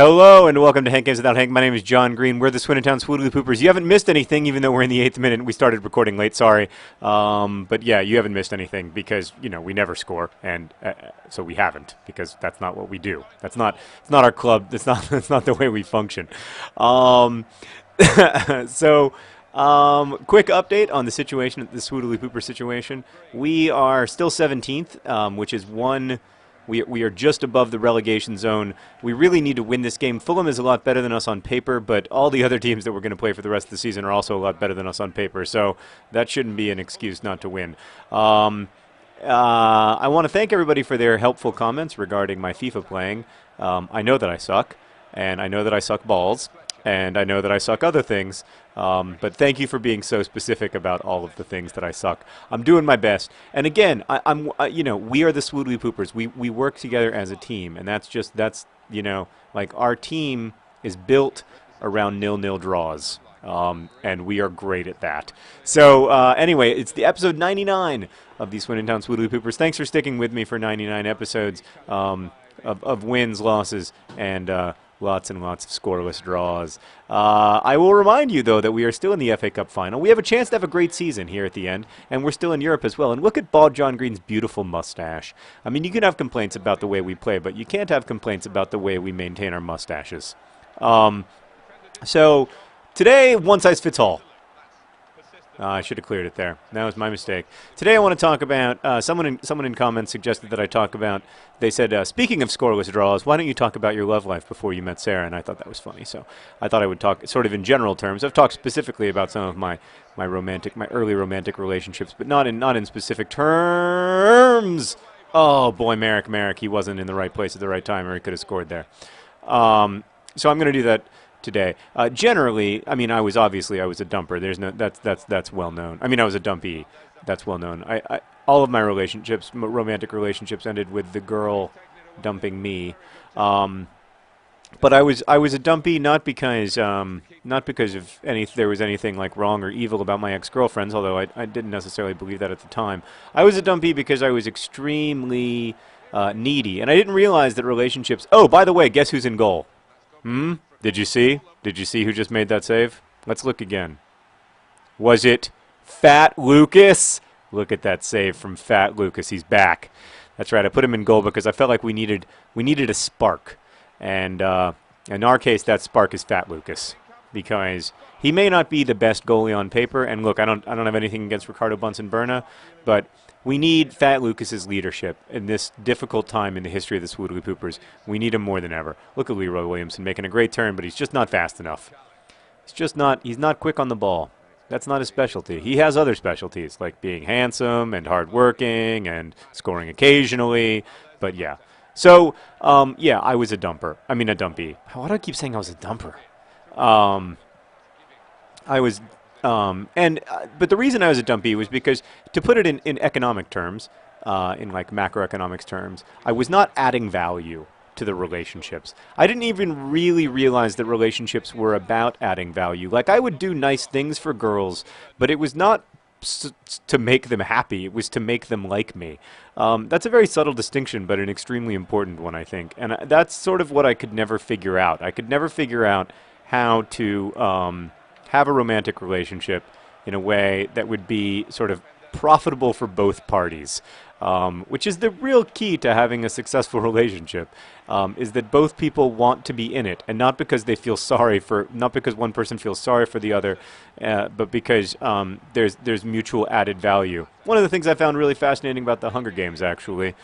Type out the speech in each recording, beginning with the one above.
Hello and welcome to Hank Games Without Hank. My name is John Green. We're the Swindon Swoodly Poopers. You haven't missed anything, even though we're in the 8th minute and we started recording late. Sorry, but yeah, you haven't missed anything because we never score, and so we haven't because that's not what we do. It's not our club. That's not the way we function. So. Quick update on the situation, the Swoodly Pooper situation. We are still 17th, which is one. We are just above the relegation zone. We really need to win this game. Fulham is a lot better than us on paper, but all the other teams that we're going to play for the rest of the season are also a lot better than us on paper, so that shouldn't be an excuse not to win. I want to thank everybody for their helpful comments regarding my FIFA playing. I know that I suck, and I know that I suck balls, and I know that I suck other things, but thank you for being so specific about all of the things that I suck. I'm doing my best. And again, we are the Swoodly Poopers. We work together as a team, and like our team is built around 0-0 draws, and we are great at that. So anyway, it's the episode 99 of the Swindon Town Swoodly Poopers. Thanks for sticking with me for 99 episodes of wins, losses, and lots and lots of scoreless draws. I will remind you, though, that we are still in the FA Cup final. We have a chance to have a great season here at the end, and we're still in Europe as well. And look at Bald John Green's beautiful mustache. I mean, you can have complaints about the way we play, but you can't have complaints about the way we maintain our mustaches. So today, one size fits all. I should have cleared it there. That was my mistake. Today I want to talk about, someone in comments suggested that I talk about, they said, speaking of scoreless draws, why don't you talk about your love life before you met Sarah? And I thought that was funny, so I thought I would talk sort of in general terms. I've talked specifically about some of my early romantic relationships, but not in specific terms. Oh, boy, Merrick, he wasn't in the right place at the right time, or he could have scored there. So I'm going to do that today. Generally, I mean, I was a dumper. There's no, that's well known. I mean, I was a dumpy. That's well known. All of my romantic relationships ended with the girl dumping me. But I was a dumpy not because there was anything like wrong or evil about my ex-girlfriends, although I didn't necessarily believe that at the time. I was a dumpy because I was extremely needy, and I didn't realize that relationships. Oh, by the way, guess who's in goal? Did you see? Did you see who just made that save? Let's look again. Was it Fat Lucas? Look at that save from Fat Lucas. He's back. That's right. I put him in goal because I felt like we needed a spark. And in our case, that spark is Fat Lucas, because he may not be the best goalie on paper. And look, I don't have anything against Ricardo Bunsen-Berna, but we need Fat Lucas's leadership in this difficult time in the history of the Swoodly Poopers. We need him more than ever. Look at Leroy Williamson making a great turn, but he's just not fast enough. He's not quick on the ball. That's not his specialty. He has other specialties, like being handsome and hardworking and scoring occasionally, but yeah. So, yeah, I was a dumper. I mean, a dumpy. Why do I keep saying I was a dumper? But the reason I was a dumpy was because, to put it in economic terms, in like macroeconomics terms, I was not adding value to the relationships. I didn't even really realize that relationships were about adding value. Like, I would do nice things for girls, but it was not to make them happy. It was to make them like me. That's a very subtle distinction, but an extremely important one, I think. And that's sort of what I could never figure out. I could never figure out how to have a romantic relationship in a way that would be sort of profitable for both parties, which is the real key to having a successful relationship, is that both people want to be in it, and not because one person feels sorry for the other, but because there's mutual added value. One of the things I found really fascinating about the Hunger Games, actually,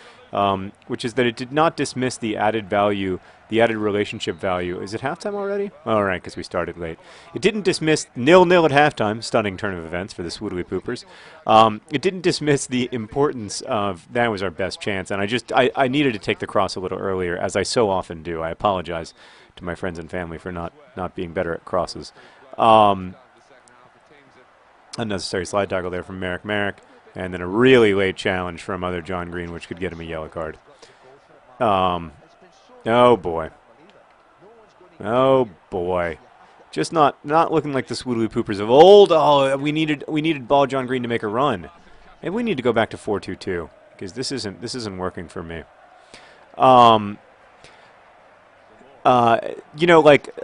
which is that it did not dismiss the added value, the added relationship value. Is it halftime already? All right, because we started late. It didn't dismiss 0-0 at halftime, stunning turn of events for the Swoodly Poopers. It didn't dismiss the importance of that was our best chance, and I needed to take the cross a little earlier, as I so often do. I apologize to my friends and family for not being better at crosses. Unnecessary slide tackle there from Merrick. And then a really late challenge from other John Green, which could get him a yellow card. Oh, boy. Oh, boy. Just not looking like the Swoodly Poopers of old. Oh, we needed Ball John Green to make a run. Maybe we need to go back to 4-2-2, because this isn't working for me. you know, like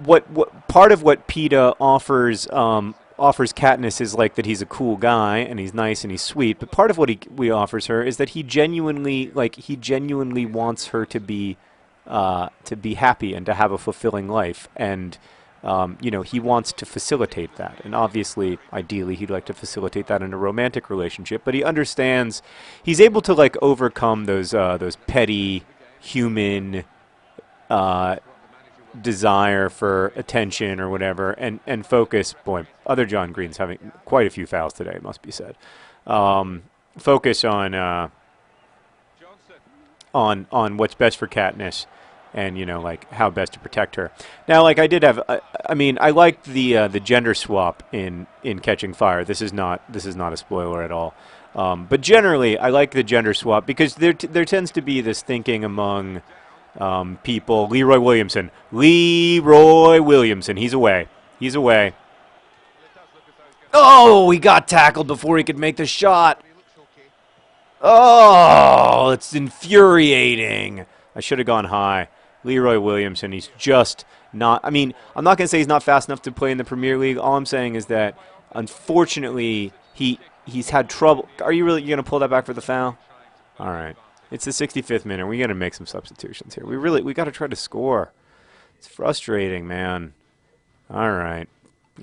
what part of what PETA offers Katniss is like that he's a cool guy and he's nice and he's sweet. But part of what we offers her is that he genuinely wants her to be happy and to have a fulfilling life. And you know, he wants to facilitate that. And obviously, ideally, he'd like to facilitate that in a romantic relationship. But he understands he's able to like overcome those petty human desire for attention or whatever, and focus. Boy, other John Green's having quite a few fouls today, it must be said. Focus on what's best for Katniss, and you know, like how best to protect her. Now, like I did have, I mean, I liked the gender swap in Catching Fire. This is not a spoiler at all. But generally, I like the gender swap because there tends to be this thinking among people. Leroy Williamson. He's away. Oh, he got tackled before he could make the shot. Oh, it's infuriating. I should have gone high. Leroy Williamson, he's just not. I mean, I'm not going to say he's not fast enough to play in the Premier League. All I'm saying is that, unfortunately, he's had trouble. Are you really going to pull that back for the foul? All right. It's the 65th minute. We got to make some substitutions here. We got to try to score. It's frustrating, man. All right.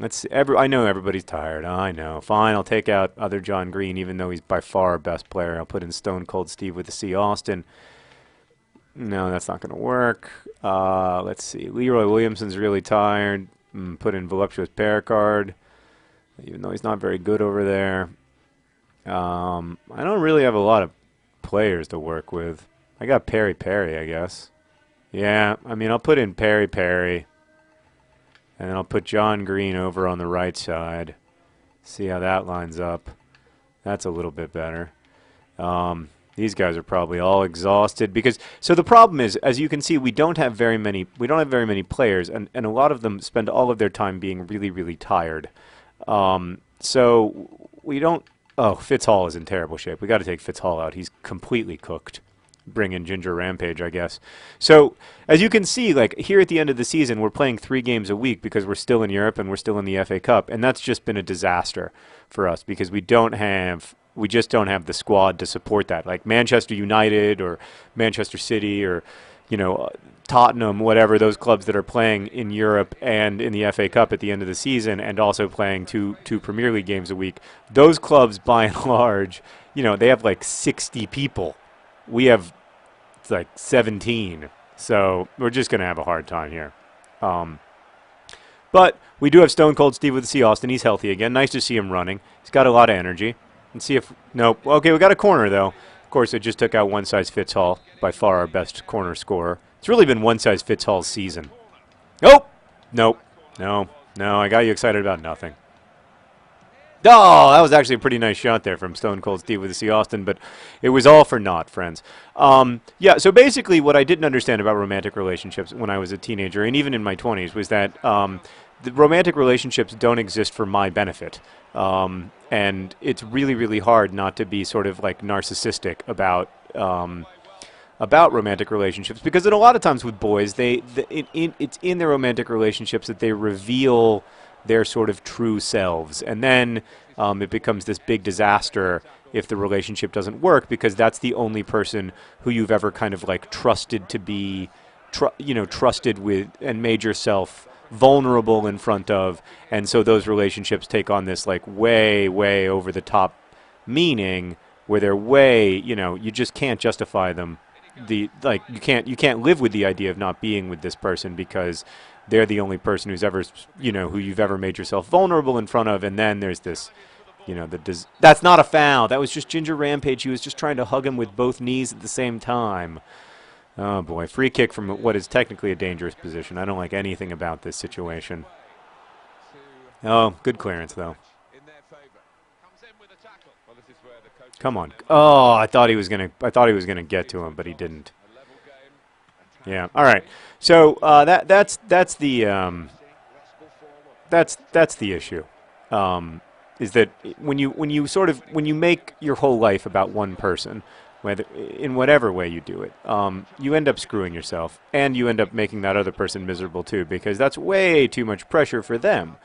I know everybody's tired. I know. Fine, I'll take out other John Green, even though he's by far our best player. I'll put in Stone Cold Steve with the C. Austin. No, that's not going to work. Let's see. Leroy Williamson's really tired. Put in Voluptuous Pericard, even though he's not very good over there. I don't really have a lot of players to work with. I got Perry, I guess. Yeah, I mean, I'll put in Perry, and then I'll put John Green over on the right side. See how that lines up. That's a little bit better. These guys are probably all exhausted because. So the problem is, as you can see, we don't have very many players, and a lot of them spend all of their time being really, really tired. So we don't. Oh, Fitzhall is in terrible shape. We got to take Fitzhall out. He's completely cooked. Bring in Ginger Rampage, I guess. So as you can see, like here at the end of the season, we're playing 3 games a week because we're still in Europe and we're still in the FA Cup, and that's just been a disaster for us because we just don't have the squad to support that. Like Manchester United or Manchester City or, you know, Tottenham, whatever, those clubs that are playing in Europe and in the FA Cup at the end of the season and also playing two Premier League games a week, those clubs, by and large, you know, they have like 60 people. We have like 17. So we're just going to have a hard time here. But we do have Stone Cold Steve with the C. Austin. He's healthy again. Nice to see him running. He's got a lot of energy. And see if... Nope. Okay, we got a corner, though. Of course, it just took out one size fits all. By far our best corner scorer. It's really been one size fits all season. Nope. Nope. No. I got you excited about nothing. Oh, that was actually a pretty nice shot there from Stone Cold Steve with the C. Austin, but it was all for naught, friends. Yeah, so basically what I didn't understand about romantic relationships when I was a teenager, and even in my 20s, was that the romantic relationships don't exist for my benefit. And it's really, really hard not to be sort of like narcissistic about romantic relationships, because in a lot of times with boys, it's in their romantic relationships that they reveal their sort of true selves, and then it becomes this big disaster if the relationship doesn't work, because that's the only person who you've ever kind of like trusted to be, trusted with and made yourself vulnerable in front of, and so those relationships take on this like way, way over the top meaning where they're way, you just can't justify them. You can't live with the idea of not being with this person because they're the only person who's ever, who you've ever made yourself vulnerable in front of. And then there's this, that's not a foul. That was just Ginger Rampage. He was just trying to hug him with both knees at the same time. Oh, boy. Free kick from what is technically a dangerous position. I don't like anything about this situation. Oh, good clearance, though. Come on. Oh, I thought he was gonna get to him, but he didn't. Yeah. All right. So that's the issue. Is that when you make your whole life about one person, whether in whatever way you do it, you end up screwing yourself, and you end up making that other person miserable too, because that's way too much pressure for them.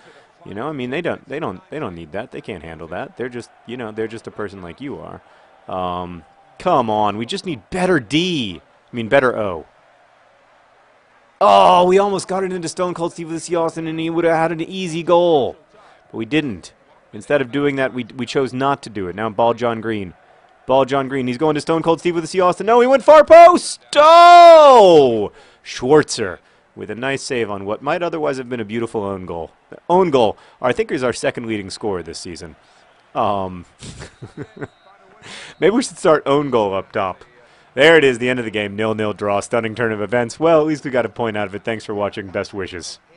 You know, I mean, they don't need that. They can't handle that. They're just, they're just a person like you are. Come on, we just need better D. I mean, better O. Oh, we almost got it into Stone Cold Steve Austin, and he would have had an easy goal, but we didn't. Instead of doing that, we chose not to do it. Now ball John Green. Ball John Green. He's going to Stone Cold Steve Austin. No, he went far post. Oh! Schwarzer with a nice save on what might otherwise have been a beautiful own goal. Own goal, I think, is our second leading scorer this season. Maybe we should start own goal up top. There it is, the end of the game. 0-0 draw. Stunning turn of events. Well, at least we got a point out of it. Thanks for watching. Best wishes.